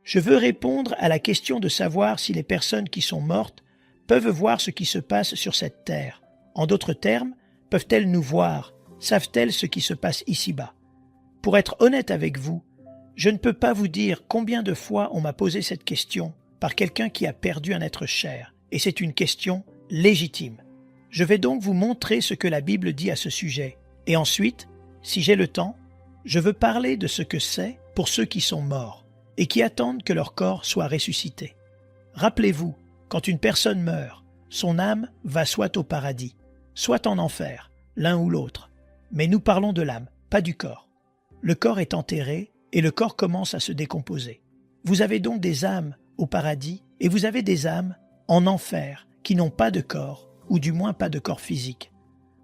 Je veux répondre à la question de savoir si les personnes qui sont mortes peuvent voir ce qui se passe sur cette terre. En d'autres termes, peuvent-elles nous voir? Savent-elles ce qui se passe ici-bas? Pour être honnête avec vous, je ne peux pas vous dire combien de fois on m'a posé cette question par quelqu'un qui a perdu un être cher, et c'est une question légitime. Je vais donc vous montrer ce que la Bible dit à ce sujet, et ensuite, si j'ai le temps, je veux parler de ce que c'est pour ceux qui sont morts et qui attendent que leur corps soit ressuscité. Rappelez-vous, quand une personne meurt, son âme va soit au paradis, soit en enfer, l'un ou l'autre. Mais nous parlons de l'âme, pas du corps. Le corps est enterré et le corps commence à se décomposer. Vous avez donc des âmes au paradis et vous avez des âmes en enfer qui n'ont pas de corps, ou du moins pas de corps physique.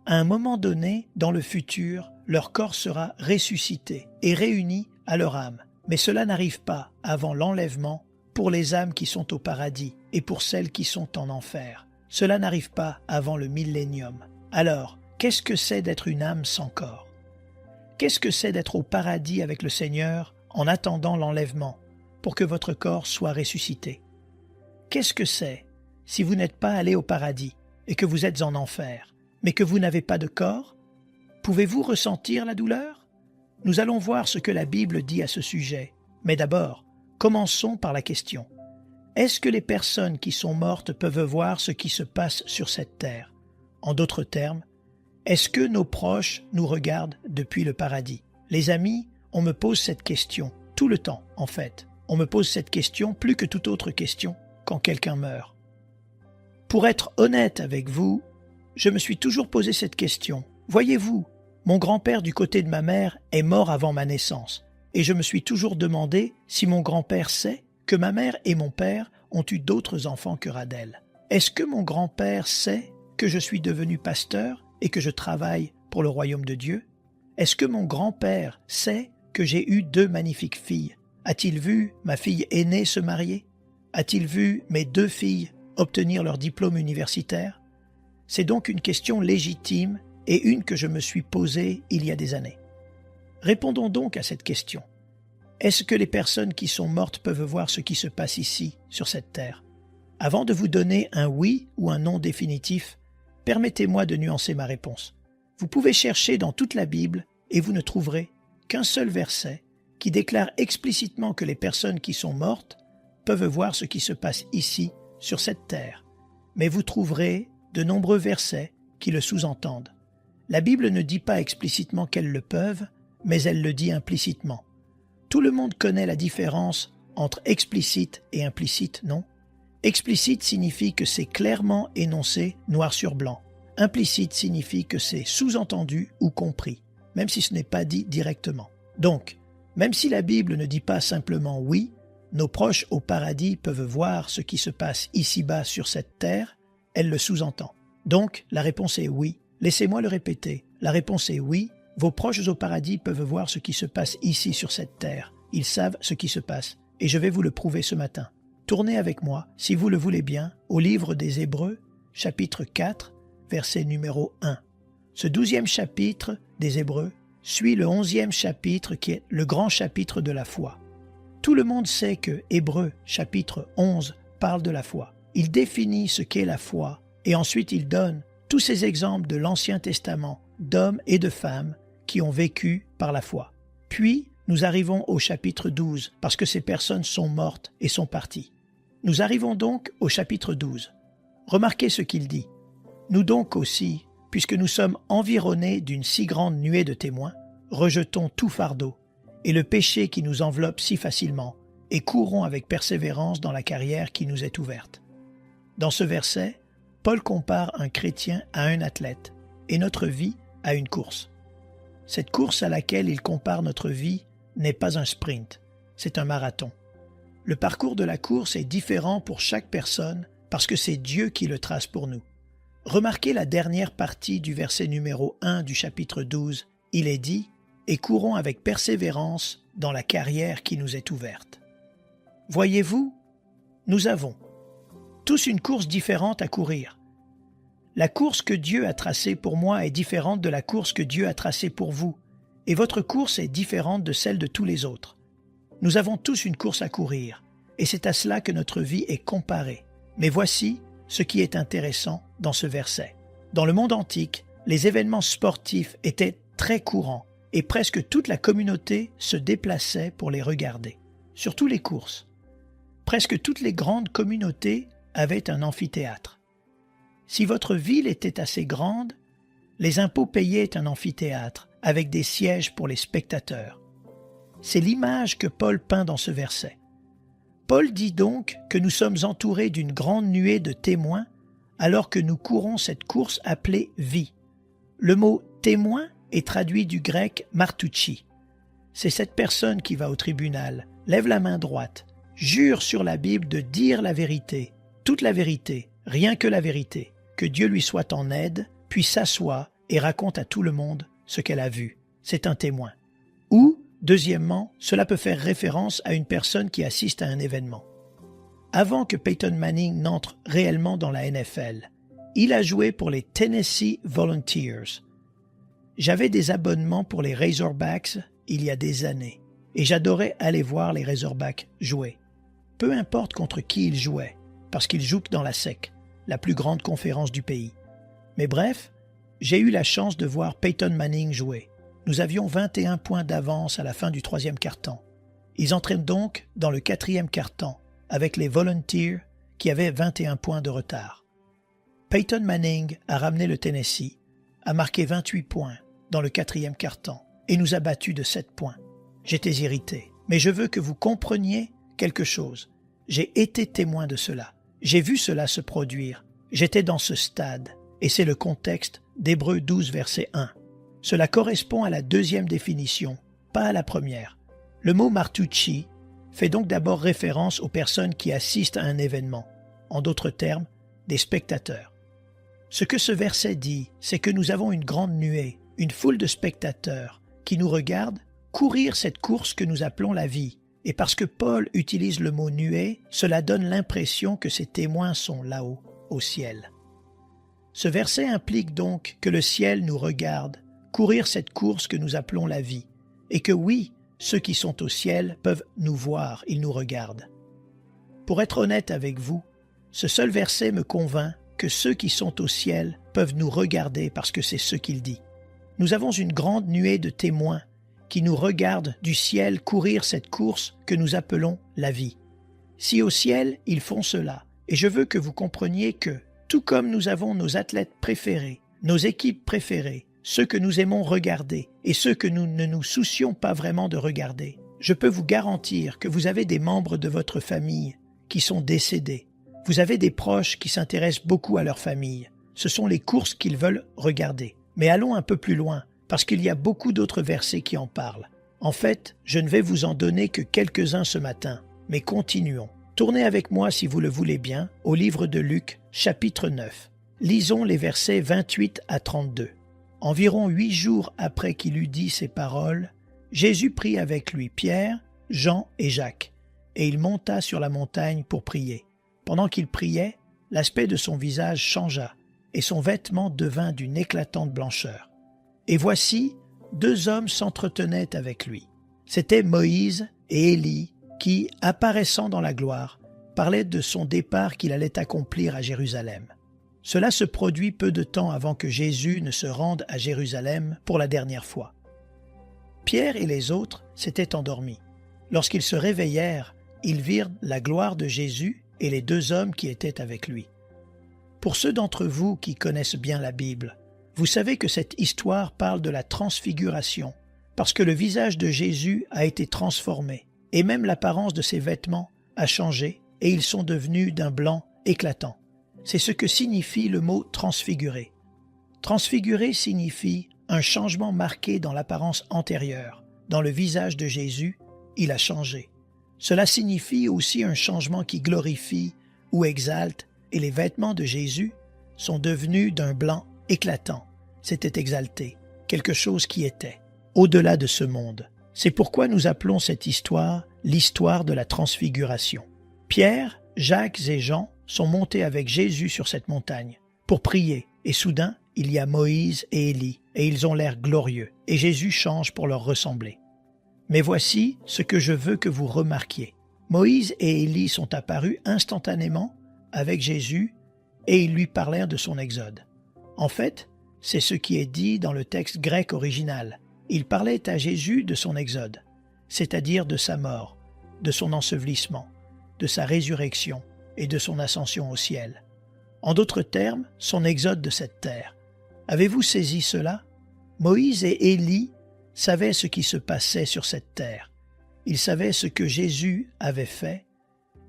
À un moment donné, dans le futur, leur corps sera ressuscité et réuni à leur âme. Mais cela n'arrive pas avant l'enlèvement pour les âmes qui sont au paradis et pour celles qui sont en enfer. Cela n'arrive pas avant le millénium. Alors, qu'est-ce que c'est d'être une âme sans corps? Qu'est-ce que c'est d'être au paradis avec le Seigneur en attendant l'enlèvement pour que votre corps soit ressuscité? Qu'est-ce que c'est si vous n'êtes pas allé au paradis et que vous êtes en enfer, mais que vous n'avez pas de corps? Pouvez-vous ressentir la douleur? Nous allons voir ce que la Bible dit à ce sujet. Mais d'abord, commençons par la question. Est-ce que les personnes qui sont mortes peuvent voir ce qui se passe sur cette terre? En d'autres termes, est-ce que nos proches nous regardent depuis le paradis? Les amis, on me pose cette question tout le temps, en fait. On me pose cette question plus que toute autre question quand quelqu'un meurt. Pour être honnête avec vous, je me suis toujours posé cette question. Voyez-vous, mon grand-père du côté de ma mère est mort avant ma naissance, et je me suis toujours demandé si mon grand-père sait que ma mère et mon père ont eu d'autres enfants que Radel. Est-ce que mon grand-père sait que je suis devenu pasteur et que je travaille pour le royaume de Dieu? Est-ce que mon grand-père sait que j'ai eu 2 magnifiques filles? A-t-il vu ma fille aînée se marier? A-t-il vu mes 2 filles obtenir leur diplôme universitaire? C'est donc une question légitime et une que je me suis posée il y a des années. Répondons donc à cette question. Est-ce que les personnes qui sont mortes peuvent voir ce qui se passe ici, sur cette terre? Avant de vous donner un oui ou un non définitif, permettez-moi de nuancer ma réponse. Vous pouvez chercher dans toute la Bible et vous ne trouverez qu'un seul verset qui déclare explicitement que les personnes qui sont mortes peuvent voir ce qui se passe ici, sur cette terre. Mais vous trouverez de nombreux versets qui le sous-entendent. La Bible ne dit pas explicitement qu'elles le peuvent, mais elle le dit implicitement. Tout le monde connaît la différence entre explicite et implicite, non? Explicite signifie que c'est clairement énoncé noir sur blanc. Implicite signifie que c'est sous-entendu ou compris, même si ce n'est pas dit directement. Donc, même si la Bible ne dit pas simplement oui, nos proches au paradis peuvent voir ce qui se passe ici-bas sur cette terre, elle le sous-entend. Donc, la réponse est oui. Laissez-moi le répéter. La réponse est oui. Vos proches au paradis peuvent voir ce qui se passe ici sur cette terre. Ils savent ce qui se passe. Et je vais vous le prouver ce matin. Tournez avec moi, si vous le voulez bien, au livre des Hébreux, chapitre 4, verset numéro 1. Ce 12e chapitre des Hébreux suit le 11e chapitre qui est le grand chapitre de la foi. Tout le monde sait que Hébreux, chapitre 11, parle de la foi. Il définit ce qu'est la foi et ensuite il donne tous ces exemples de l'Ancien Testament d'hommes et de femmes qui ont vécu par la foi. Puis, nous arrivons au chapitre 12 parce que ces personnes sont mortes et sont parties. Nous arrivons donc au chapitre 12. Remarquez ce qu'il dit. Nous donc aussi, puisque nous sommes environnés d'une si grande nuée de témoins, rejetons tout fardeau et le péché qui nous enveloppe si facilement et courons avec persévérance dans la carrière qui nous est ouverte. Dans ce verset, Paul compare un chrétien à un athlète et notre vie à une course. Cette course à laquelle il compare notre vie n'est pas un sprint, c'est un marathon. Le parcours de la course est différent pour chaque personne parce que c'est Dieu qui le trace pour nous. Remarquez la dernière partie du verset numéro 1 du chapitre 12. Il est dit « Et courons avec persévérance dans la carrière qui nous est ouverte. » Voyez-vous, nous avons tous une course différente à courir. La course que Dieu a tracée pour moi est différente de la course que Dieu a tracée pour vous, et votre course est différente de celle de tous les autres. Nous avons tous une course à courir, et c'est à cela que notre vie est comparée. Mais voici ce qui est intéressant dans ce verset. Dans le monde antique, les événements sportifs étaient très courants et presque toute la communauté se déplaçait pour les regarder, surtout les courses. Presque toutes les grandes communautés avaient un amphithéâtre. Si votre ville était assez grande, les impôts payaient un amphithéâtre avec des sièges pour les spectateurs. C'est l'image que Paul peint dans ce verset. Paul dit donc que nous sommes entourés d'une grande nuée de témoins alors que nous courons cette course appelée vie. Le mot « témoin » est traduit du grec « martouchi ». C'est cette personne qui va au tribunal, lève la main droite, jure sur la Bible de dire la vérité, toute la vérité, rien que la vérité, que Dieu lui soit en aide, puis s'assoit et raconte à tout le monde ce qu'elle a vu. C'est un témoin. Ou, deuxièmement, cela peut faire référence à une personne qui assiste à un événement. Avant que Peyton Manning n'entre réellement dans la NFL, il a joué pour les Tennessee Volunteers. J'avais des abonnements pour les Razorbacks il y a des années, et j'adorais aller voir les Razorbacks jouer. Peu importe contre qui ils jouaient, parce qu'ils jouent dans la SEC, la plus grande conférence du pays. Mais bref, j'ai eu la chance de voir Peyton Manning jouer. Nous avions 21 points d'avance à la fin du 3e quart-temps. Ils entraînent donc dans le 4e quart-temps avec les Volunteers qui avaient 21 points de retard. Peyton Manning a ramené le Tennessee, a marqué 28 points dans le 4e quart-temps et nous a battus de 7 points. J'étais irrité, mais je veux que vous compreniez quelque chose. J'ai été témoin de cela. J'ai vu cela se produire. J'étais dans ce stade et c'est le contexte d'Hébreux 12, verset 1. Cela correspond à la deuxième définition, pas à la première. Le mot martucci fait donc d'abord référence aux personnes qui assistent à un événement, en d'autres termes, des spectateurs. Ce que ce verset dit, c'est que nous avons une grande nuée, une foule de spectateurs qui nous regardent courir cette course que nous appelons la vie. Et parce que Paul utilise le mot nuée, cela donne l'impression que ces témoins sont là-haut, au ciel. Ce verset implique donc que le ciel nous regarde courir cette course que nous appelons la vie, et que oui, ceux qui sont au ciel peuvent nous voir, ils nous regardent. Pour être honnête avec vous, ce seul verset me convainc que ceux qui sont au ciel peuvent nous regarder parce que c'est ce qu'il dit. Nous avons une grande nuée de témoins qui nous regardent du ciel courir cette course que nous appelons la vie. Si au ciel, ils font cela, et je veux que vous compreniez que, tout comme nous avons nos athlètes préférés, nos équipes préférées, ceux que nous aimons regarder et ceux que nous ne nous soucions pas vraiment de regarder, je peux vous garantir que vous avez des membres de votre famille qui sont décédés. Vous avez des proches qui s'intéressent beaucoup à leur famille. Ce sont les courses qu'ils veulent regarder. Mais allons un peu plus loin, parce qu'il y a beaucoup d'autres versets qui en parlent. En fait, je ne vais vous en donner que quelques-uns ce matin, mais continuons. Tournez avec moi, si vous le voulez bien, au livre de Luc, chapitre 9. Lisons les versets 28 à 32. Environ 8 jours après qu'il eut dit ces paroles, Jésus prit avec lui Pierre, Jean et Jacques, et il monta sur la montagne pour prier. Pendant qu'il priait, l'aspect de son visage changea, et son vêtement devint d'une éclatante blancheur. Et voici, 2 hommes s'entretenaient avec lui. C'étaient Moïse et Élie qui, apparaissant dans la gloire, parlaient de son départ qu'il allait accomplir à Jérusalem. Cela se produit peu de temps avant que Jésus ne se rende à Jérusalem pour la dernière fois. Pierre et les autres s'étaient endormis. Lorsqu'ils se réveillèrent, ils virent la gloire de Jésus et les 2 hommes qui étaient avec lui. Pour ceux d'entre vous qui connaissent bien la Bible, vous savez que cette histoire parle de la transfiguration, parce que le visage de Jésus a été transformé, et même l'apparence de ses vêtements a changé, et ils sont devenus d'un blanc éclatant. C'est ce que signifie le mot « transfiguré ». Transfiguré signifie un changement marqué dans l'apparence antérieure. Dans le visage de Jésus, il a changé. Cela signifie aussi un changement qui glorifie ou exalte, et les vêtements de Jésus sont devenus d'un blanc éclatant. C'était exalté, quelque chose qui était au-delà de ce monde. C'est pourquoi nous appelons cette histoire l'histoire de la transfiguration. Pierre, Jacques et Jean sont montés avec Jésus sur cette montagne pour prier, et soudain, il y a Moïse et Élie, et ils ont l'air glorieux, et Jésus change pour leur ressembler. Mais voici ce que je veux que vous remarquiez. Moïse et Élie sont apparus instantanément avec Jésus et ils lui parlèrent de son exode. En fait, c'est ce qui est dit dans le texte grec original. Ils parlaient à Jésus de son exode, c'est-à-dire de sa mort, de son ensevelissement, de sa résurrection et de son ascension au ciel. En d'autres termes, son exode de cette terre. Avez-vous saisi cela? Moïse et Élie savaient ce qui se passait sur cette terre. Ils savaient ce que Jésus avait fait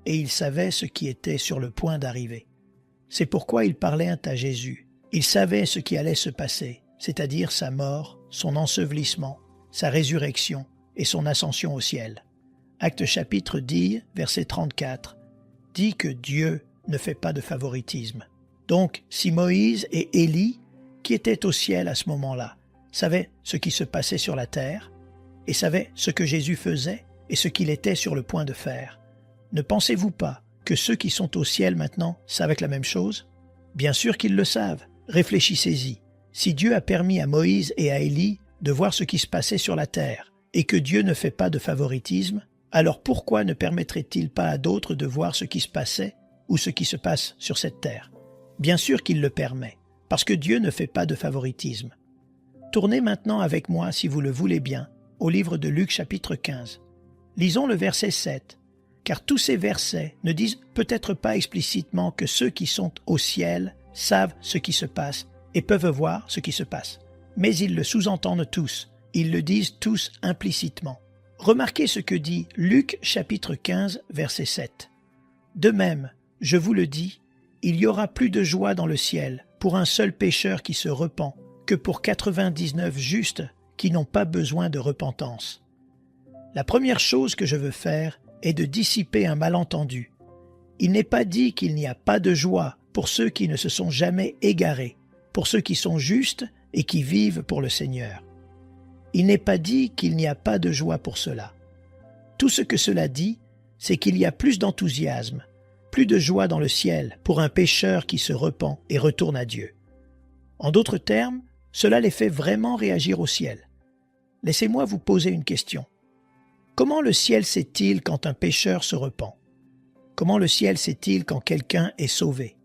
et ils savaient ce qui était sur le point d'arriver. C'est pourquoi ils parlaient à Jésus. Ils savaient ce qui allait se passer, c'est-à-dire sa mort, son ensevelissement, sa résurrection et son ascension au ciel. Actes chapitre 10, verset 34, dit que Dieu ne fait pas de favoritisme. Donc, si Moïse et Élie, qui étaient au ciel à ce moment-là, savaient ce qui se passait sur la terre, et savaient ce que Jésus faisait et ce qu'il était sur le point de faire, ne pensez-vous pas que ceux qui sont au ciel maintenant savent la même chose? Bien sûr qu'ils le savent. Réfléchissez-y. Si Dieu a permis à Moïse et à Élie de voir ce qui se passait sur la terre, et que Dieu ne fait pas de favoritisme, alors pourquoi ne permettrait-il pas à d'autres de voir ce qui se passait ou ce qui se passe sur cette terre? Bien sûr qu'il le permet, parce que Dieu ne fait pas de favoritisme. Tournez maintenant avec moi, si vous le voulez bien, au livre de Luc chapitre 15. Lisons le verset 7, car tous ces versets ne disent peut-être pas explicitement que ceux qui sont au ciel savent ce qui se passe et peuvent voir ce qui se passe. Mais ils le sous-entendent tous, ils le disent tous implicitement. Remarquez ce que dit Luc chapitre 15, verset 7. De même, je vous le dis, il y aura plus de joie dans le ciel pour un seul pécheur qui se repent que pour 99 justes qui n'ont pas besoin de repentance. La première chose que je veux faire est de dissiper un malentendu. Il n'est pas dit qu'il n'y a pas de joie pour ceux qui ne se sont jamais égarés, pour ceux qui sont justes et qui vivent pour le Seigneur. Il n'est pas dit qu'il n'y a pas de joie pour cela. Tout ce que cela dit, c'est qu'il y a plus d'enthousiasme, plus de joie dans le ciel pour un pécheur qui se repent et retourne à Dieu. En d'autres termes, cela les fait vraiment réagir au ciel. Laissez-moi vous poser une question. Comment le ciel sait-il quand un pécheur se repent? Comment le ciel sait-il quand quelqu'un est sauvé?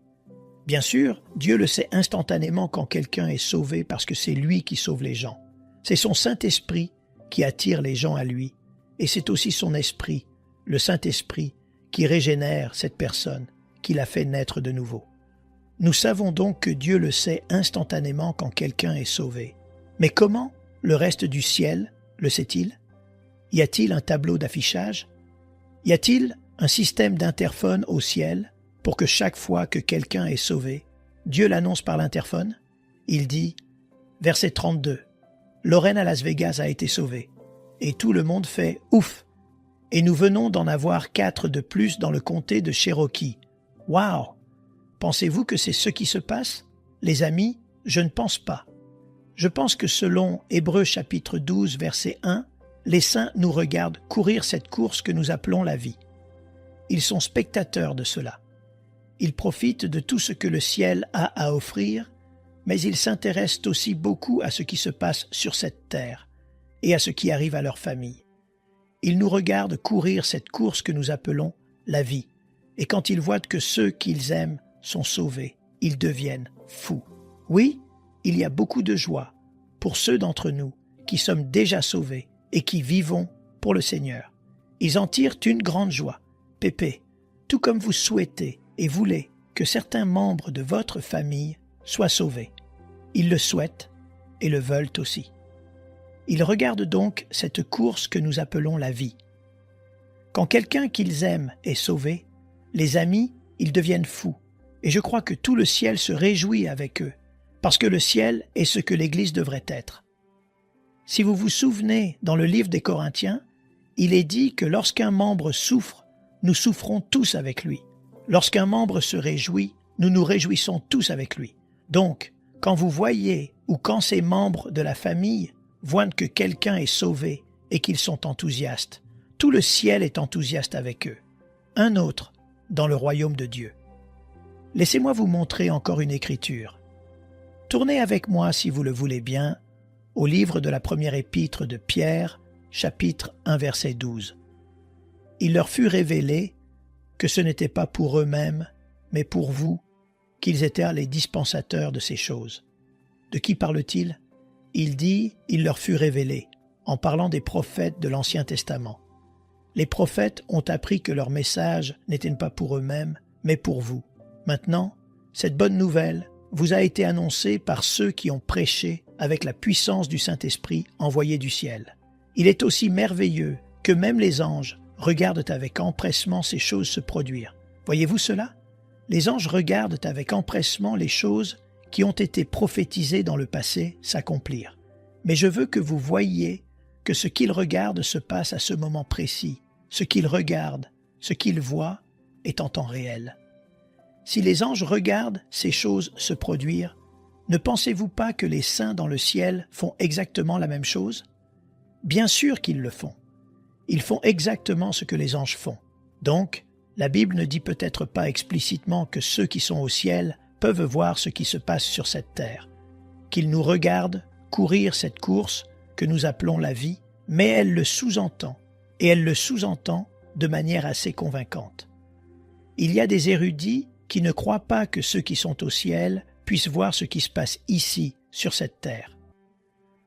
Bien sûr, Dieu le sait instantanément quand quelqu'un est sauvé parce que c'est lui qui sauve les gens. C'est son Saint-Esprit qui attire les gens à lui, et c'est aussi son Esprit, le Saint-Esprit, qui régénère cette personne, qui la fait naître de nouveau. Nous savons donc que Dieu le sait instantanément quand quelqu'un est sauvé. Mais comment le reste du ciel le sait-il? Y a-t-il un tableau d'affichage? Y a-t-il un système d'interphone au ciel pour que chaque fois que quelqu'un est sauvé, Dieu l'annonce par l'interphone? Il dit, verset 32, « Lorraine à Las Vegas a été sauvée. » Et tout le monde fait « Ouf !» Et nous venons d'en avoir 4 de plus dans le comté de Cherokee. Waouh! Pensez-vous que c'est ce qui se passe? Les amis, je ne pense pas. Je pense que selon Hébreux chapitre 12, verset 1, les saints nous regardent courir cette course que nous appelons la vie. Ils sont spectateurs de cela. Ils profitent de tout ce que le ciel a à offrir, mais ils s'intéressent aussi beaucoup à ce qui se passe sur cette terre et à ce qui arrive à leur famille. Ils nous regardent courir cette course que nous appelons la vie, et quand ils voient que ceux qu'ils aiment sont sauvés, ils deviennent fous. Oui, il y a beaucoup de joie pour ceux d'entre nous qui sommes déjà sauvés et qui vivons pour le Seigneur. Ils en tirent une grande joie. Pépé, tout comme vous souhaitez et voulez que certains membres de votre famille soient sauvés. Ils le souhaitent et le veulent aussi. Ils regardent donc cette course que nous appelons la vie. Quand quelqu'un qu'ils aiment est sauvé, les amis, ils deviennent fous. Et je crois que tout le ciel se réjouit avec eux, parce que le ciel est ce que l'Église devrait être. Si vous vous souvenez, dans le livre des Corinthiens, il est dit que lorsqu'un membre souffre, nous souffrons tous avec lui. Lorsqu'un membre se réjouit, nous nous réjouissons tous avec lui. Donc, quand vous voyez ou quand ces membres de la famille voient que quelqu'un est sauvé et qu'ils sont enthousiastes, tout le ciel est enthousiaste avec eux. Un autre dans le royaume de Dieu. Laissez-moi vous montrer encore une écriture. Tournez avec moi, si vous le voulez bien, au livre de la première épître de Pierre, chapitre 1, verset 12. Il leur fut révélé que ce n'était pas pour eux-mêmes, mais pour vous, qu'ils étaient les dispensateurs de ces choses. De qui parle-t-il? Il dit « il leur fut révélé », en parlant des prophètes de l'Ancien Testament. Les prophètes ont appris que leur message n'était pas pour eux-mêmes, mais pour vous. Maintenant, cette bonne nouvelle vous a été annoncée par ceux qui ont prêché avec la puissance du Saint-Esprit envoyé du ciel. Il est aussi merveilleux que même les anges regardent avec empressement ces choses se produire. Voyez-vous cela? Les anges regardent avec empressement les choses qui ont été prophétisées dans le passé s'accomplir. Mais je veux que vous voyiez que ce qu'ils regardent se passe à ce moment précis. Ce qu'ils regardent, ce qu'ils voient est en temps réel. Si les anges regardent ces choses se produire, ne pensez-vous pas que les saints dans le ciel font exactement la même chose? Bien sûr qu'ils le font. Ils font exactement ce que les anges font. Donc, la Bible ne dit peut-être pas explicitement que ceux qui sont au ciel peuvent voir ce qui se passe sur cette terre, qu'ils nous regardent courir cette course que nous appelons la vie, mais elle le sous-entend, et elle le sous-entend de manière assez convaincante. Il y a des érudits qui ne croient pas que ceux qui sont au ciel puissent voir ce qui se passe ici, sur cette terre.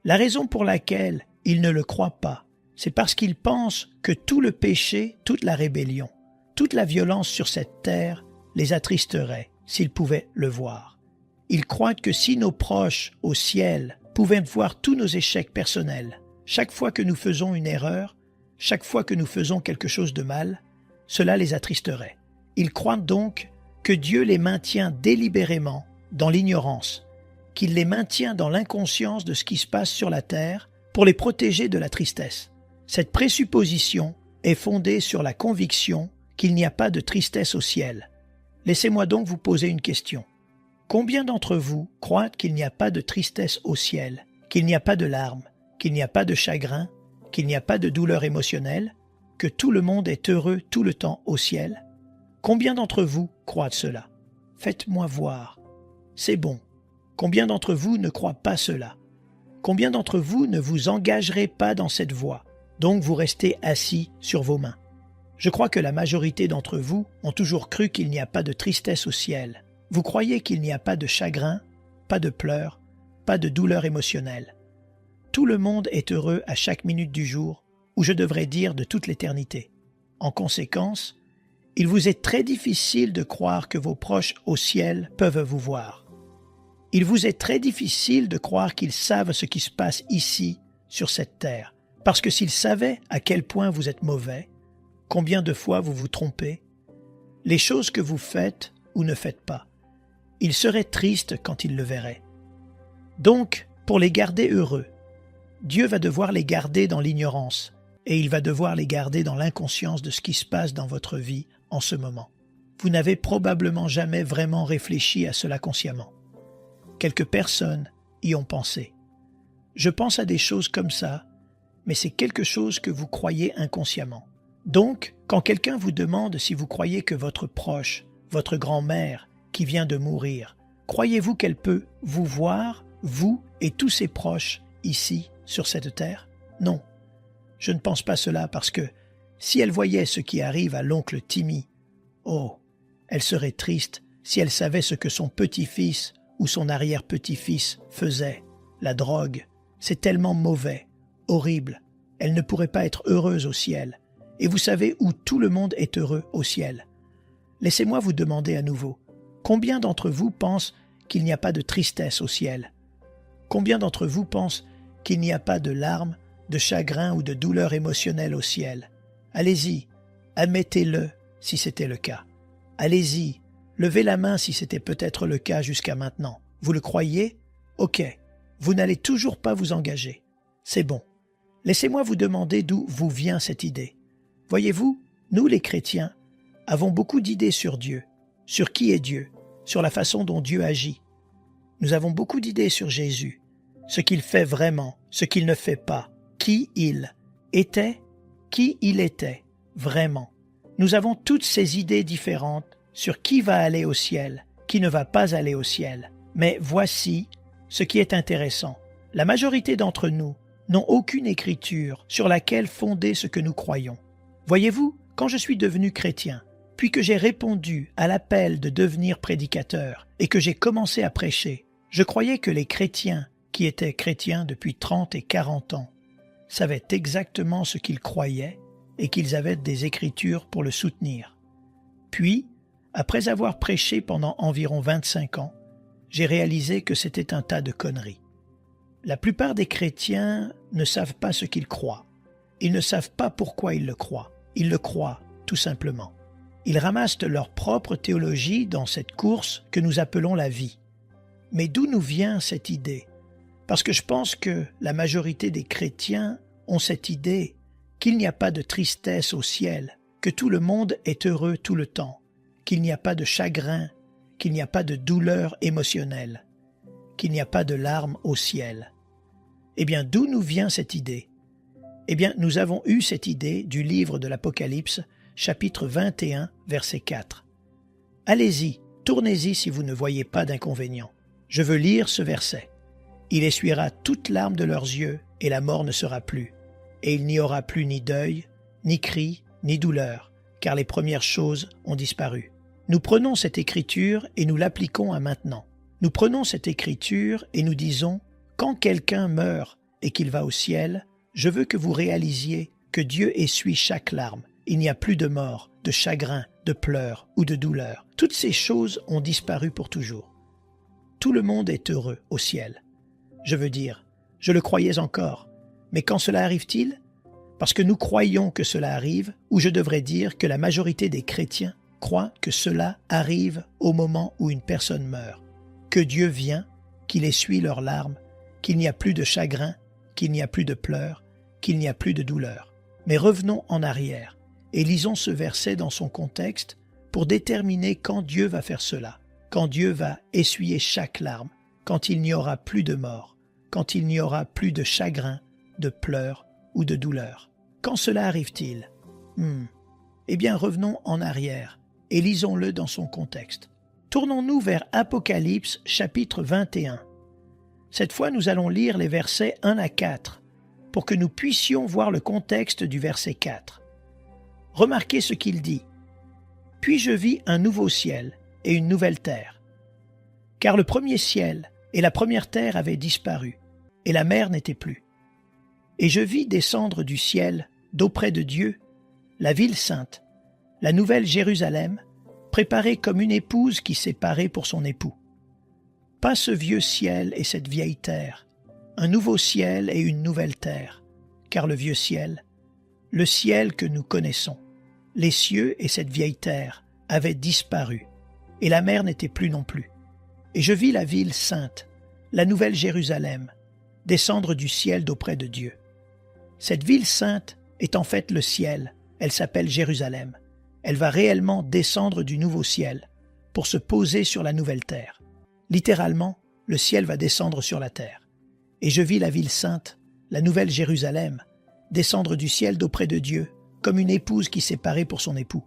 La raison pour laquelle ils ne le croient pas, c'est parce qu'ils pensent que tout le péché, toute la rébellion, toute la violence sur cette terre les attristerait s'ils pouvaient le voir. Ils croient que si nos proches au ciel pouvaient voir tous nos échecs personnels, chaque fois que nous faisons une erreur, chaque fois que nous faisons quelque chose de mal, cela les attristerait. Ils croient donc que Dieu les maintient délibérément dans l'ignorance, qu'il les maintient dans l'inconscience de ce qui se passe sur la terre pour les protéger de la tristesse. Cette présupposition est fondée sur la conviction qu'il n'y a pas de tristesse au ciel. Laissez-moi donc vous poser une question. Combien d'entre vous croient qu'il n'y a pas de tristesse au ciel, qu'il n'y a pas de larmes, qu'il n'y a pas de chagrin, qu'il n'y a pas de douleur émotionnelle, que tout le monde est heureux tout le temps au ciel? Combien d'entre vous croient cela? Faites-moi voir. C'est bon. Combien d'entre vous ne croient pas cela? Combien d'entre vous ne vous engagerez pas dans cette voie, donc vous restez assis sur vos mains? Je crois que la majorité d'entre vous ont toujours cru qu'il n'y a pas de tristesse au ciel. Vous croyez qu'il n'y a pas de chagrin, pas de pleurs, pas de douleur émotionnelle. Tout le monde est heureux à chaque minute du jour, ou je devrais dire de toute l'éternité. En conséquence, il vous est très difficile de croire que vos proches au ciel peuvent vous voir. Il vous est très difficile de croire qu'ils savent ce qui se passe ici, sur cette terre, parce que s'ils savaient à quel point vous êtes mauvais, combien de fois vous vous trompez, les choses que vous faites ou ne faites pas, ils seraient tristes quand ils le verraient. Donc, pour les garder heureux, Dieu va devoir les garder dans l'ignorance, et il va devoir les garder dans l'inconscience de ce qui se passe dans votre vie en ce moment. Vous n'avez probablement jamais vraiment réfléchi à cela consciemment. Quelques personnes y ont pensé. Je pense à des choses comme ça, mais c'est quelque chose que vous croyez inconsciemment. Donc, quand quelqu'un vous demande si vous croyez que votre proche, votre grand-mère, qui vient de mourir, croyez-vous qu'elle peut vous voir, vous et tous ses proches, ici, sur cette terre? Non. Je ne pense pas cela parce que si elle voyait ce qui arrive à l'oncle Timmy, oh, elle serait triste si elle savait ce que son petit-fils ou son arrière-petit-fils faisait. La drogue, c'est tellement mauvais, horrible. Elle ne pourrait pas être heureuse au ciel. Et vous savez où tout le monde est heureux au ciel. Laissez-moi vous demander à nouveau, combien d'entre vous pensent qu'il n'y a pas de tristesse au ciel? Combien d'entre vous pensent qu'il n'y a pas de larmes, de chagrin ou de douleur émotionnelle au ciel? Allez-y, admettez-le si c'était le cas. Allez-y, levez la main si c'était peut-être le cas jusqu'à maintenant. Vous le croyez? Ok, vous n'allez toujours pas vous engager. C'est bon. Laissez-moi vous demander d'où vous vient cette idée. Voyez-vous, nous les chrétiens, avons beaucoup d'idées sur Dieu, sur qui est Dieu, sur la façon dont Dieu agit. Nous avons beaucoup d'idées sur Jésus, ce qu'il fait vraiment, ce qu'il ne fait pas, qui il était, vraiment. Nous avons toutes ces idées différentes sur qui va aller au ciel, qui ne va pas aller au ciel. Mais voici ce qui est intéressant. La majorité d'entre nous n'ont aucune écriture sur laquelle fonder ce que nous croyons. Voyez-vous, Quand je suis devenu chrétien, puis que j'ai répondu à l'appel de devenir prédicateur et que j'ai commencé à prêcher, je croyais que les chrétiens qui étaient chrétiens depuis 30 et 40 ans savaient exactement ce qu'ils croyaient et qu'ils avaient des Écritures pour le soutenir. Puis, après avoir prêché pendant environ 25 ans, j'ai réalisé que c'était un tas de conneries. La plupart des chrétiens ne savent pas ce qu'ils croient. Ils ne savent pas pourquoi ils le croient. Ils le croient, tout simplement. Ils ramassent leur propre théologie dans cette course que nous appelons la vie. Mais d'où nous vient cette idée? Parce que je pense que la majorité des chrétiens ont cette idée qu'il n'y a pas de tristesse au ciel, que tout le monde est heureux tout le temps, qu'il n'y a pas de chagrin, qu'il n'y a pas de douleur émotionnelle, qu'il n'y a pas de larmes au ciel. Eh bien, d'où nous vient cette idée? Eh bien, nous avons eu cette idée du livre de l'Apocalypse, chapitre 21, verset 4. Allez-y, tournez-y si vous ne voyez pas d'inconvénient. Je veux lire ce verset. Il essuiera toute larme de leurs yeux, et la mort ne sera plus. Et il n'y aura plus ni deuil, ni cri, ni douleur, car les premières choses ont disparu. Nous prenons cette écriture et nous l'appliquons à maintenant. Nous prenons cette écriture et nous disons, quand quelqu'un meurt et qu'il va au ciel, je veux que vous réalisiez que Dieu essuie chaque larme. Il n'y a plus de mort, de chagrin, de pleurs ou de douleur. Toutes ces choses ont disparu pour toujours. Tout le monde est heureux au ciel. Je veux dire, je le croyais encore. Mais quand cela arrive-t-il? Parce que nous croyons que cela arrive, ou je devrais dire que la majorité des chrétiens croient que cela arrive au moment où une personne meurt, que Dieu vient, qu'il essuie leurs larmes, qu'il n'y a plus de chagrin, qu'il n'y a plus de pleurs, qu'il n'y a plus de douleur. Mais revenons en arrière et lisons ce verset dans son contexte pour déterminer quand Dieu va faire cela, quand Dieu va essuyer chaque larme, quand il n'y aura plus de mort, quand il n'y aura plus de chagrin, de pleurs ou de douleur. Quand cela arrive-t-il? Eh bien, revenons en arrière et lisons-le dans son contexte. Tournons-nous vers Apocalypse chapitre 21. Cette fois, nous allons lire les versets 1 à 4 pour que nous puissions voir le contexte du verset 4. Remarquez ce qu'il dit. « Puis je vis un nouveau ciel et une nouvelle terre. Car le premier ciel et la première terre avaient disparu, et la mer n'était plus. Et je vis descendre du ciel, d'auprès de Dieu, la ville sainte, la nouvelle Jérusalem, préparée comme une épouse qui s'est parée pour son époux. Pas ce vieux ciel et cette vieille terre, un nouveau ciel et une nouvelle terre, car le vieux ciel, le ciel que nous connaissons, les cieux et cette vieille terre avaient disparu, et la mer n'était plus non plus. Et je vis la ville sainte, la nouvelle Jérusalem, descendre du ciel d'auprès de Dieu. Cette ville sainte est en fait le ciel, elle s'appelle Jérusalem. Elle va réellement descendre du nouveau ciel pour se poser sur la nouvelle terre. Littéralement, le ciel va descendre sur la terre. Et je vis la ville sainte, la nouvelle Jérusalem, descendre du ciel d'auprès de Dieu, comme une épouse qui s'est parée pour son époux.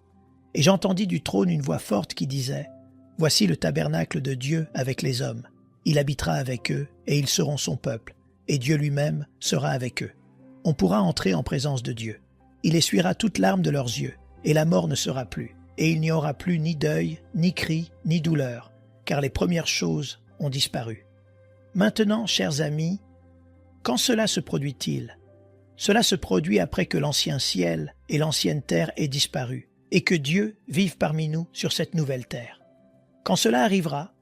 Et j'entendis du trône une voix forte qui disait « Voici le tabernacle de Dieu avec les hommes. Il habitera avec eux, et ils seront son peuple, et Dieu lui-même sera avec eux. On pourra entrer en présence de Dieu. Il essuiera toute larme de leurs yeux, et la mort ne sera plus. Et il n'y aura plus ni deuil, ni cri, ni douleur, car les premières choses ont disparu. » Maintenant, chers amis, quand cela se produit-il? Cela se produit après que l'ancien ciel et l'ancienne terre aient disparu, et que Dieu vive parmi nous sur cette nouvelle terre. Quand cela arrivera,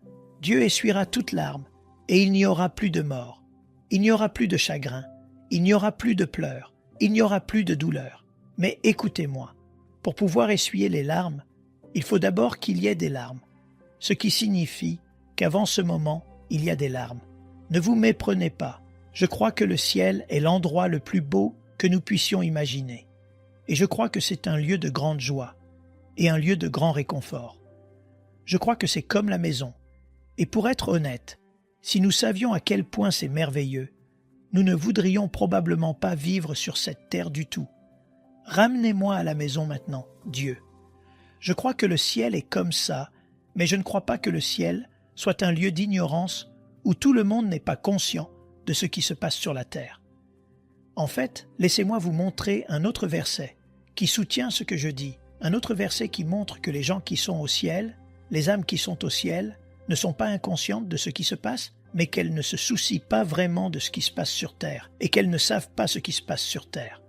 Dieu essuiera toute larme, et il n'y aura plus de mort, il n'y aura plus de chagrin, il n'y aura plus de pleurs, il n'y aura plus de douleur. Mais écoutez-moi, pour pouvoir essuyer les larmes, il faut d'abord qu'il y ait des larmes, ce qui signifie qu'avant ce moment, il y a des larmes. Ne vous méprenez pas, je crois que le ciel est l'endroit le plus beau que nous puissions imaginer. Et je crois que c'est un lieu de grande joie et un lieu de grand réconfort. Je crois que c'est comme la maison. Et pour être honnête, si nous savions à quel point c'est merveilleux, nous ne voudrions probablement pas vivre sur cette terre du tout. Ramenez-moi à la maison maintenant, Dieu. Je crois que le ciel est comme ça, mais je ne crois pas que le ciel soit un lieu d'ignorance où tout le monde n'est pas conscient de ce qui se passe sur la terre. En fait, laissez-moi vous montrer un autre verset qui soutient ce que je dis. Un autre verset qui montre que les gens qui sont au ciel, les âmes qui sont au ciel, ne sont pas inconscientes de ce qui se passe, mais qu'elles ne se soucient pas vraiment de ce qui se passe sur terre et qu'elles ne savent pas ce qui se passe sur terre.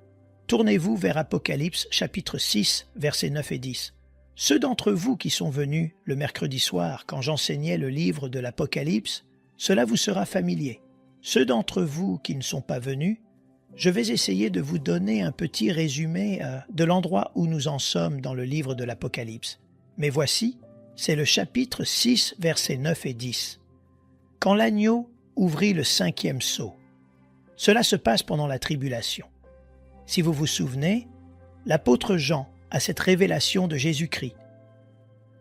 Tournez-vous vers Apocalypse chapitre 6, versets 9 et 10. Ceux d'entre vous qui sont venus le mercredi soir quand j'enseignais le livre de l'Apocalypse, cela vous sera familier. Ceux d'entre vous qui ne sont pas venus, je vais essayer de vous donner un petit résumé de l'endroit où nous en sommes dans le livre de l'Apocalypse. Mais voici, c'est le chapitre 6, versets 9 et 10. Quand l'agneau ouvrit le 5e sceau. Cela se passe pendant la tribulation. Si vous vous souvenez, l'apôtre Jean a cette révélation de Jésus-Christ.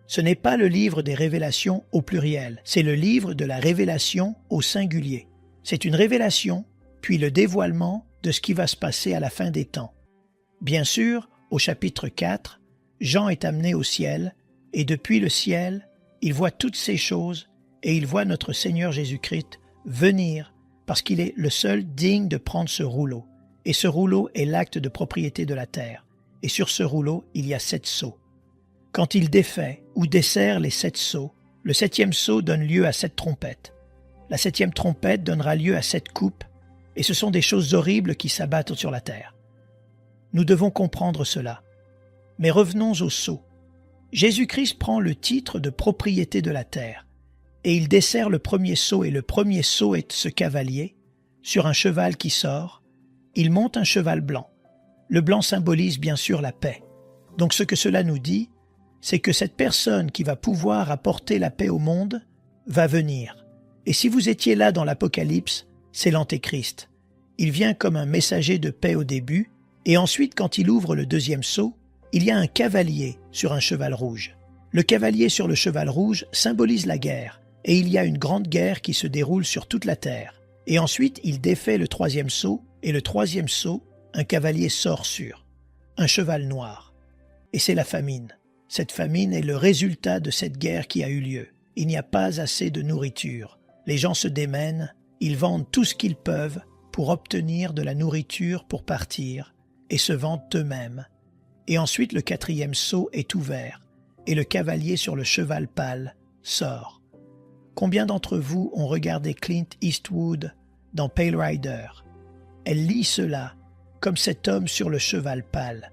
Ce n'est pas le livre des révélations au pluriel, c'est le livre de la révélation au singulier. C'est une révélation, puis le dévoilement de ce qui va se passer à la fin des temps. Bien sûr, au chapitre 4, Jean est amené au ciel, et depuis le ciel, il voit toutes ces choses, et il voit notre Seigneur Jésus-Christ venir, parce qu'il est le seul digne de prendre ce rouleau. Et ce rouleau est l'acte de propriété de la terre. Et sur ce rouleau, il y a 7 sceaux. Quand il défait ou desserre les 7 sceaux, le 7e sceau donne lieu à 7 trompettes. La 7e trompette donnera lieu à 7 coupes, et ce sont des choses horribles qui s'abattent sur la terre. Nous devons comprendre cela. Mais revenons au sceau. Jésus-Christ prend le titre de propriété de la terre, et il desserre le premier sceau, et le premier sceau est ce cavalier, sur un cheval qui sort. Il monte un cheval blanc. Le blanc symbolise bien sûr la paix. Donc ce que cela nous dit, c'est que cette personne qui va pouvoir apporter la paix au monde va venir. Et si vous étiez là dans l'Apocalypse, c'est l'Antéchrist. Il vient comme un messager de paix au début, et ensuite quand il ouvre le 2e sceau, il y a un cavalier sur un cheval rouge. Le cavalier sur le cheval rouge symbolise la guerre, et il y a une grande guerre qui se déroule sur toute la terre. Et ensuite, il défait le 3e sceau, et le 3e sceau, un cavalier sort sur un cheval noir. Et c'est la famine. Cette famine est le résultat de cette guerre qui a eu lieu. Il n'y a pas assez de nourriture. Les gens se démènent, ils vendent tout ce qu'ils peuvent pour obtenir de la nourriture pour partir, et se vendent eux-mêmes. Et ensuite le 4e sceau est ouvert, et le cavalier sur le cheval pâle sort. Combien d'entre vous ont regardé Clint Eastwood dans Pale Rider? Elle lit cela comme cet homme sur le cheval pâle.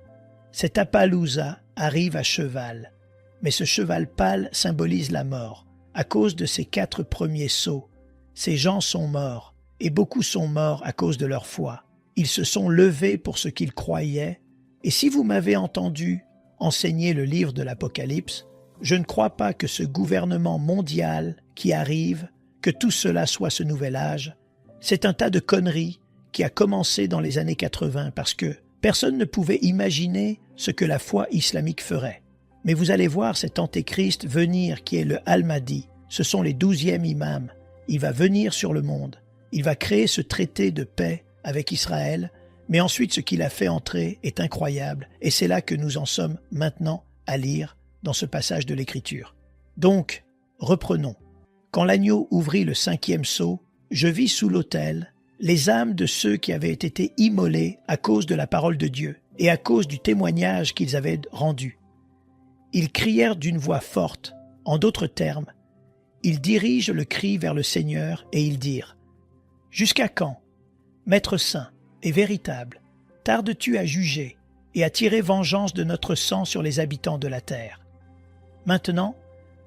Cet Appaloosa arrive à cheval, mais ce cheval pâle symbolise la mort. À cause de ces 4 premiers sceaux, ces gens sont morts, et beaucoup sont morts à cause de leur foi. Ils se sont levés pour ce qu'ils croyaient, et si vous m'avez entendu enseigner le livre de l'Apocalypse, je ne crois pas que ce gouvernement mondial qui arrive, que tout cela soit ce nouvel âge. C'est un tas de conneries qui a commencé dans les années 80 parce que personne ne pouvait imaginer ce que la foi islamique ferait. Mais vous allez voir cet antéchrist venir qui est le Al-Mahdi. Ce sont les 12e imams. Il va venir sur le monde. Il va créer ce traité de paix avec Israël, mais ensuite ce qu'il a fait entrer est incroyable et c'est là que nous en sommes maintenant à lire dans ce passage de l'Écriture. Donc, reprenons. Quand l'agneau ouvrit le 5e sceau, je vis sous l'autel les âmes de ceux qui avaient été immolés à cause de la parole de Dieu et à cause du témoignage qu'ils avaient rendu. Ils crièrent d'une voix forte. En d'autres termes, ils dirigent le cri vers le Seigneur et ils dirent « Jusqu'à quand, Maître saint et véritable, tardes-tu à juger et à tirer vengeance de notre sang sur les habitants de la terre? Maintenant,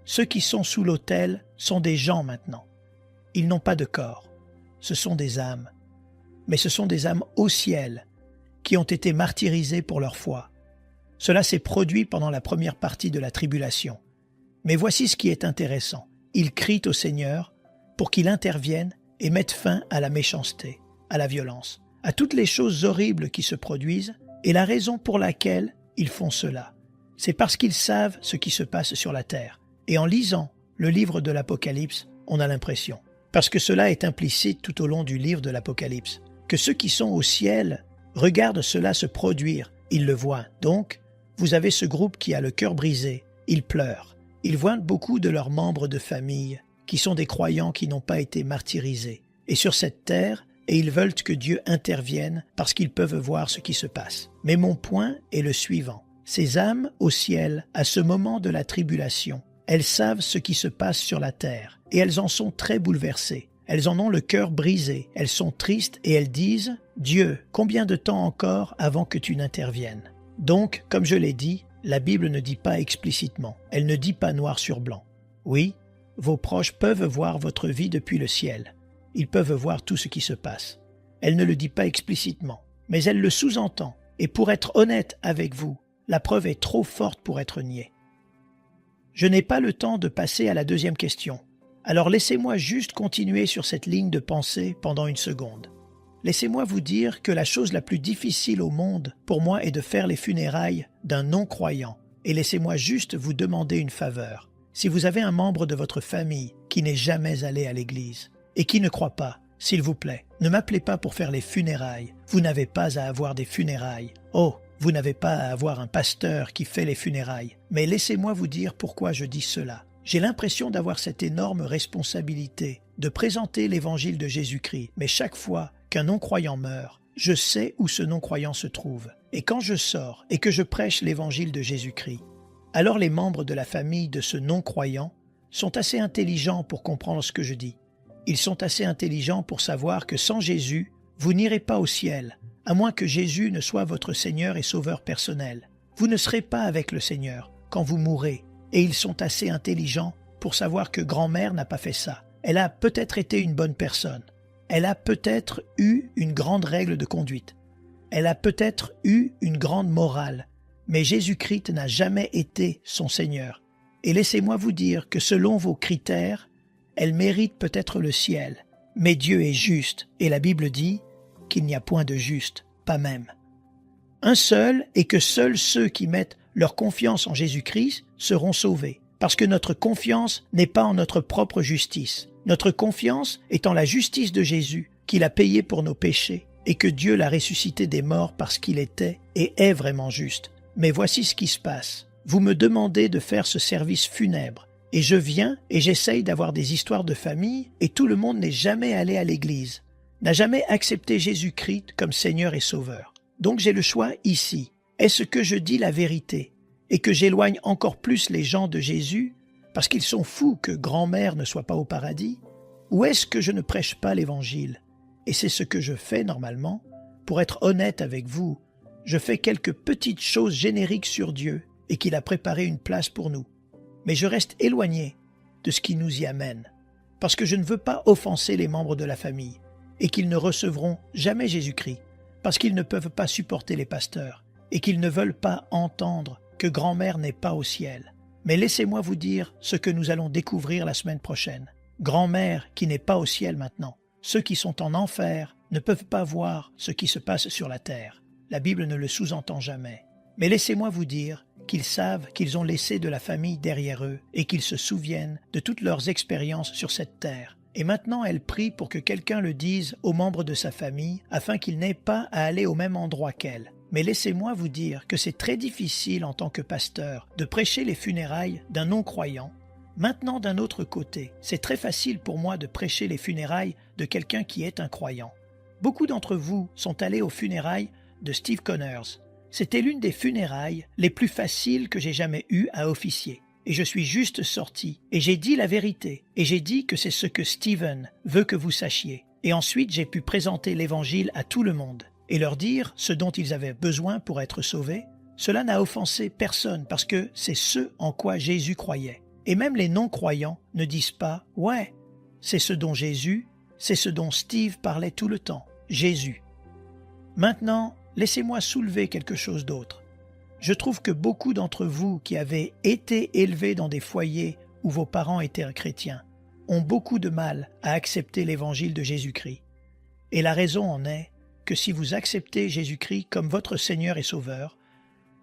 ceux qui sont sous l'autel sont des gens maintenant. Ils n'ont pas de corps. Ce sont des âmes. Mais ce sont des âmes au ciel qui ont été martyrisées pour leur foi. Cela s'est produit pendant la première partie de la tribulation. Mais voici ce qui est intéressant. Ils crient au Seigneur pour qu'il intervienne et mette fin à la méchanceté, à la violence, à toutes les choses horribles qui se produisent, et la raison pour laquelle ils font cela, c'est parce qu'ils savent ce qui se passe sur la terre. Et en lisant le livre de l'Apocalypse, on a l'impression, parce que cela est implicite tout au long du livre de l'Apocalypse, que ceux qui sont au ciel regardent cela se produire, ils le voient. Donc, vous avez ce groupe qui a le cœur brisé, ils pleurent. Ils voient beaucoup de leurs membres de famille qui sont des croyants qui n'ont pas été martyrisés. Et sur cette terre, et ils veulent que Dieu intervienne parce qu'ils peuvent voir ce qui se passe. Mais mon point est le suivant. Ces âmes au ciel, à ce moment de la tribulation, elles savent ce qui se passe sur la terre et elles en sont très bouleversées. Elles en ont le cœur brisé, elles sont tristes et elles disent « Dieu, combien de temps encore avant que tu n'interviennes ?» Donc, comme je l'ai dit, la Bible ne dit pas explicitement, elle ne dit pas noir sur blanc. Oui, vos proches peuvent voir votre vie depuis le ciel. Ils peuvent voir tout ce qui se passe. Elle ne le dit pas explicitement, mais elle le sous-entend. Et pour être honnête avec vous, la preuve est trop forte pour être niée. Je n'ai pas le temps de passer à la deuxième question. Alors laissez-moi juste continuer sur cette ligne de pensée pendant une seconde. Laissez-moi vous dire que la chose la plus difficile au monde pour moi est de faire les funérailles d'un non-croyant. Et laissez-moi juste vous demander une faveur. Si vous avez un membre de votre famille qui n'est jamais allé à l'église et qui ne croit pas, s'il vous plaît, ne m'appelez pas pour faire les funérailles. Vous n'avez pas à avoir des funérailles. Oh, vous n'avez pas à avoir un pasteur qui fait les funérailles. Mais laissez-moi vous dire pourquoi je dis cela. J'ai l'impression d'avoir cette énorme responsabilité de présenter l'évangile de Jésus-Christ. Mais chaque fois qu'un non-croyant meurt, je sais où ce non-croyant se trouve. Et quand je sors et que je prêche l'évangile de Jésus-Christ, alors les membres de la famille de ce non-croyant sont assez intelligents pour comprendre ce que je dis. Ils sont assez intelligents pour savoir que sans Jésus, vous n'irez pas au ciel, à moins que Jésus ne soit votre Seigneur et Sauveur personnel. Vous ne serez pas avec le Seigneur quand vous mourrez. Et ils sont assez intelligents pour savoir que grand-mère n'a pas fait ça. Elle a peut-être été une bonne personne. Elle a peut-être eu une grande règle de conduite. Elle a peut-être eu une grande morale. Mais Jésus-Christ n'a jamais été son Seigneur. Et laissez-moi vous dire que selon vos critères, elle mérite peut-être le ciel. Mais Dieu est juste, et la Bible dit qu'il n'y a point de juste, pas même. Un seul, et que seuls ceux qui mettent leur confiance en Jésus-Christ seront sauvés. Parce que notre confiance n'est pas en notre propre justice. Notre confiance est en la justice de Jésus, qu'il a payé pour nos péchés, et que Dieu l'a ressuscité des morts parce qu'il était et est vraiment juste. Mais voici ce qui se passe. Vous me demandez de faire ce service funèbre, et je viens et j'essaye d'avoir des histoires de famille, et tout le monde n'est jamais allé à l'église, n'a jamais accepté Jésus-Christ comme Seigneur et Sauveur. Donc j'ai le choix ici. Est-ce que je dis la vérité et que j'éloigne encore plus les gens de Jésus parce qu'ils sont fous que grand-mère ne soit pas au paradis? Ou est-ce que je ne prêche pas l'Évangile? Et c'est ce que je fais normalement. Pour être honnête avec vous, je fais quelques petites choses génériques sur Dieu et qu'il a préparé une place pour nous. Mais je reste éloigné de ce qui nous y amène, parce que je ne veux pas offenser les membres de la famille et qu'ils ne recevront jamais Jésus-Christ, parce qu'ils ne peuvent pas supporter les pasteurs et qu'ils ne veulent pas entendre que grand-mère n'est pas au ciel. Mais laissez-moi vous dire ce que nous allons découvrir la semaine prochaine. Grand-mère qui n'est pas au ciel maintenant. Ceux qui sont en enfer ne peuvent pas voir ce qui se passe sur la terre. La Bible ne le sous-entend jamais. Mais laissez-moi vous dire qu'ils savent qu'ils ont laissé de la famille derrière eux et qu'ils se souviennent de toutes leurs expériences sur cette terre. Et maintenant, elle prie pour que quelqu'un le dise aux membres de sa famille afin qu'ils n'aient pas à aller au même endroit qu'elle. Mais laissez-moi vous dire que c'est très difficile en tant que pasteur de prêcher les funérailles d'un non-croyant. Maintenant, d'un autre côté, c'est très facile pour moi de prêcher les funérailles de quelqu'un qui est un croyant. Beaucoup d'entre vous sont allés aux funérailles de Steve Connors. C'était l'une des funérailles les plus faciles que j'ai jamais eues à officier. Et je suis juste sorti, et j'ai dit la vérité, et j'ai dit que c'est ce que Stephen veut que vous sachiez. Et ensuite, j'ai pu présenter l'Évangile à tout le monde, et leur dire ce dont ils avaient besoin pour être sauvés. Cela n'a offensé personne, parce que c'est ce en quoi Jésus croyait. Et même les non-croyants ne disent pas « Ouais, c'est ce dont Jésus, c'est ce dont Steve parlait tout le temps, Jésus. » Maintenant, laissez-moi soulever quelque chose d'autre. Je trouve que beaucoup d'entre vous qui avez été élevés dans des foyers où vos parents étaient chrétiens ont beaucoup de mal à accepter l'évangile de Jésus-Christ. Et la raison en est que si vous acceptez Jésus-Christ comme votre Seigneur et Sauveur,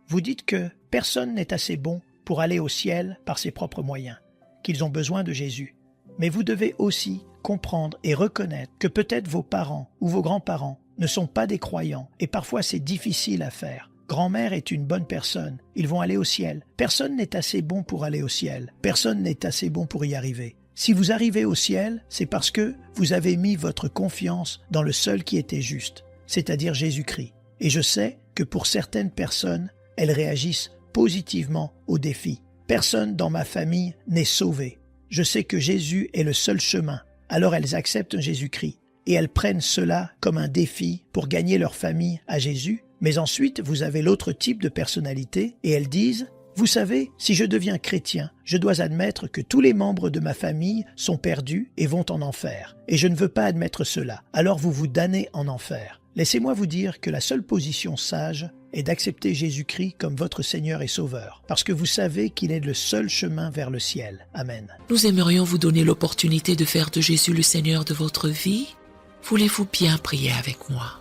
vous dites que personne n'est assez bon pour aller au ciel par ses propres moyens, qu'ils ont besoin de Jésus. Mais vous devez aussi comprendre et reconnaître que peut-être vos parents ou vos grands-parents ne sont pas des croyants et parfois c'est difficile à faire. Grand-mère est une bonne personne, ils vont aller au ciel. Personne n'est assez bon pour aller au ciel, personne n'est assez bon pour y arriver. Si vous arrivez au ciel, c'est parce que vous avez mis votre confiance dans le seul qui était juste, c'est-à-dire Jésus-Christ. Et je sais que pour certaines personnes, elles réagissent positivement au défi. Personne dans ma famille n'est sauvé. Je sais que Jésus est le seul chemin. Alors elles acceptent Jésus-Christ et elles prennent cela comme un défi pour gagner leur famille à Jésus. Mais ensuite, vous avez l'autre type de personnalité et elles disent « Vous savez, si je deviens chrétien, je dois admettre que tous les membres de ma famille sont perdus et vont en enfer. Et je ne veux pas admettre cela. Alors vous vous damnez en enfer. » Laissez-moi vous dire que la seule position sage est d'accepter Jésus-Christ comme votre Seigneur et Sauveur, parce que vous savez qu'il est le seul chemin vers le ciel. Amen. Nous aimerions vous donner l'opportunité de faire de Jésus le Seigneur de votre vie. Voulez-vous bien prier avec moi?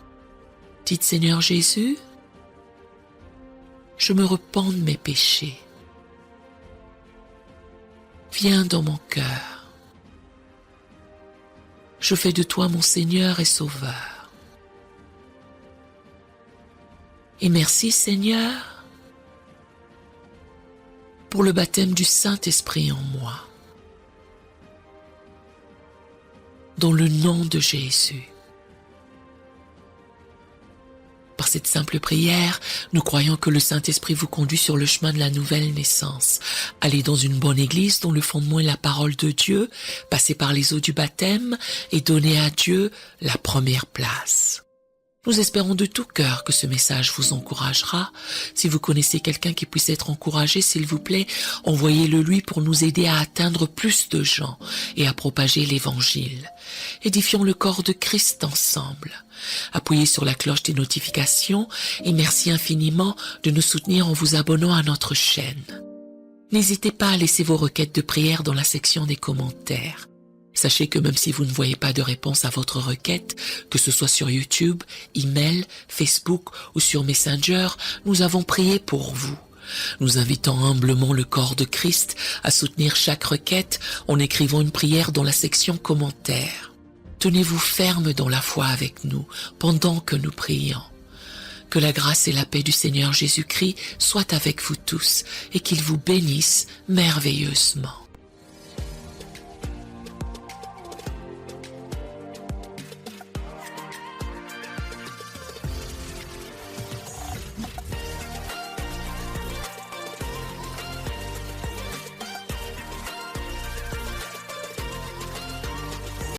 Dites Seigneur Jésus, je me repens de mes péchés. Viens dans mon cœur. Je fais de toi mon Seigneur et Sauveur. Et merci Seigneur pour le baptême du Saint-Esprit en moi. Dans le nom de Jésus. Par cette simple prière, nous croyons que le Saint-Esprit vous conduit sur le chemin de la nouvelle naissance. Allez dans une bonne église dont le fondement est la parole de Dieu, passez par les eaux du baptême et donnez à Dieu la première place. Nous espérons de tout cœur que ce message vous encouragera. Si vous connaissez quelqu'un qui puisse être encouragé, s'il vous plaît, envoyez-le lui pour nous aider à atteindre plus de gens et à propager l'Évangile. Édifions le corps de Christ ensemble. Appuyez sur la cloche des notifications et merci infiniment de nous soutenir en vous abonnant à notre chaîne. N'hésitez pas à laisser vos requêtes de prière dans la section des commentaires. Sachez que même si vous ne voyez pas de réponse à votre requête, que ce soit sur YouTube, email, Facebook ou sur Messenger, nous avons prié pour vous. Nous invitons humblement le corps de Christ à soutenir chaque requête en écrivant une prière dans la section commentaires. Tenez-vous ferme dans la foi avec nous pendant que nous prions. Que la grâce et la paix du Seigneur Jésus-Christ soient avec vous tous et qu'il vous bénisse merveilleusement.